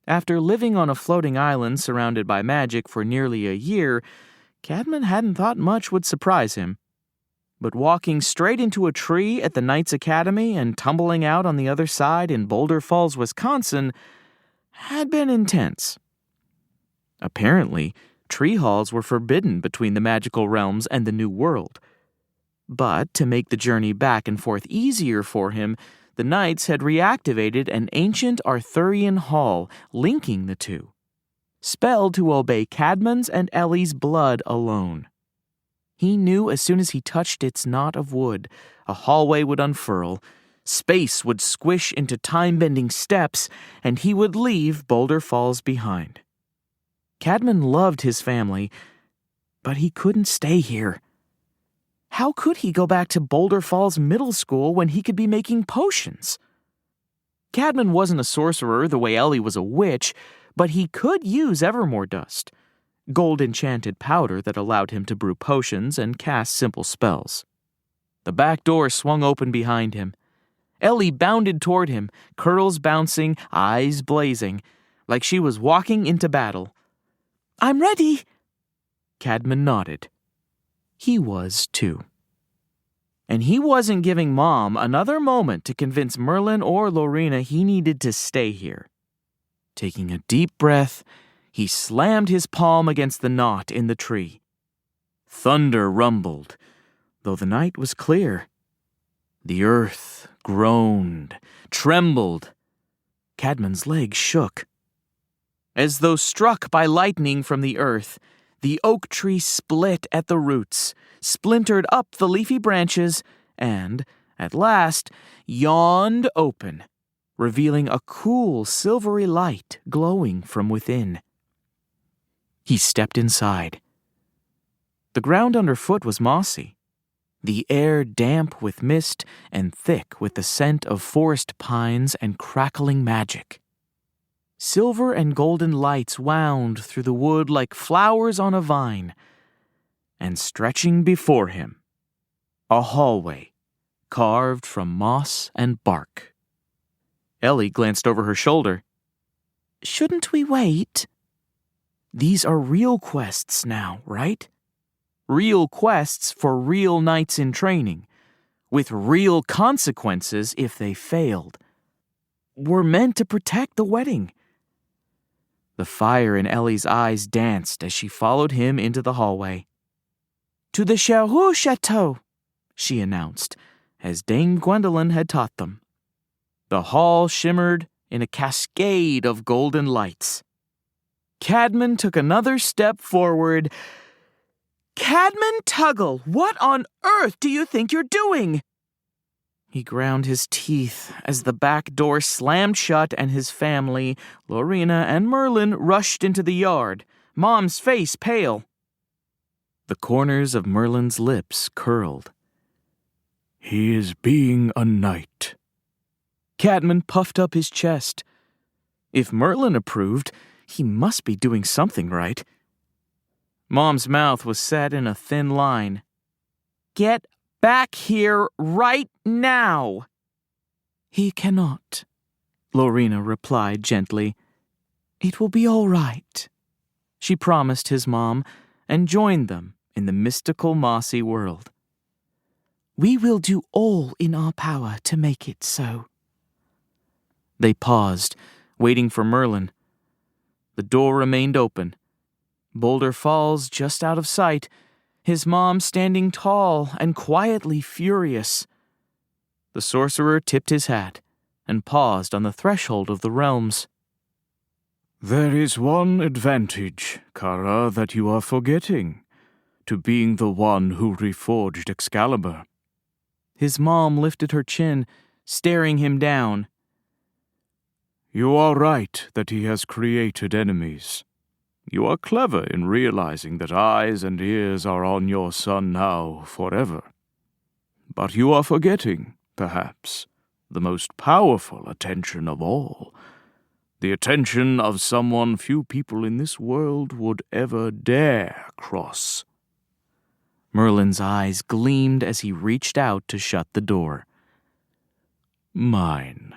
After living on a floating island surrounded by magic for nearly a year, Caedmon hadn't thought much would surprise him. But walking straight into a tree at the Knights Academy and tumbling out on the other side in Boulder Falls, Wisconsin, had been intense. Apparently, tree halls were forbidden between the magical realms and the New World. But to make the journey back and forth easier for him, the Knights had reactivated an ancient Arthurian hall linking the two, spelled to obey Caedmon's and Ellie's blood alone. He knew as soon as he touched its knot of wood, a hallway would unfurl, space would squish into time-bending steps, and he would leave Boulder Falls behind. Caedmon loved his family, but he couldn't stay here. How could he go back to Boulder Falls Middle School when he could be making potions? Caedmon wasn't a sorcerer the way Ellie was a witch, but he could use Evermore Dust, gold-enchanted powder that allowed him to brew potions and cast simple spells. The back door swung open behind him. Ellie bounded toward him, curls bouncing, eyes blazing, like she was walking into battle. "I'm ready!" Caedmon nodded. He was, too. And he wasn't giving Mom another moment to convince Merlin or Lorena he needed to stay here. Taking a deep breath, he slammed his palm against the knot in the tree. Thunder rumbled, though the night was clear. The earth groaned, trembled. Caedmon's legs shook. As though struck by lightning from the earth, the oak tree split at the roots, splintered up the leafy branches, and, at last, yawned open, revealing a cool, silvery light glowing from within. He stepped inside. The ground underfoot was mossy, the air damp with mist and thick with the scent of forest pines and crackling magic. Silver and golden lights wound through the wood like flowers on a vine, and stretching before him, a hallway carved from moss and bark. Ellie glanced over her shoulder. "Shouldn't we wait?" These are real quests now, right? Real quests for real knights in training, with real consequences if they failed. We're meant to protect the wedding. The fire in Ellie's eyes danced as she followed him into the hallway. "To the Cherhoux Chateau," she announced, as Dame Gwendolen had taught them. The hall shimmered in a cascade of golden lights. Caedmon took another step forward. "Caedmon Tuggle, what on earth do you think you're doing?" He ground his teeth as the back door slammed shut and his family, Lorena and Merlin, rushed into the yard, Mom's face pale. The corners of Merlin's lips curled. "He is being a knight." Caedmon puffed up his chest. If Merlin approved, he must be doing something right. Mom's mouth was set in a thin line. "Get back here right now!" "He cannot," Lorena replied gently. "It will be all right," she promised his mom, and joined them in the mystical mossy world. "We will do all in our power to make it so." They paused, waiting for Merlin. The door remained open. Boulder Falls just out of sight, his mom standing tall and quietly furious. The sorcerer tipped his hat and paused on the threshold of the realms. "There is one advantage, Kara, that you are forgetting, to being the one who reforged Excalibur." His mom lifted her chin, staring him down. "You are right that he has created enemies. You are clever in realizing that eyes and ears are on your son now forever. But you are forgetting, perhaps, the most powerful attention of all. The attention of someone few people in this world would ever dare cross." Merlin's eyes gleamed as he reached out to shut the door. "Mine."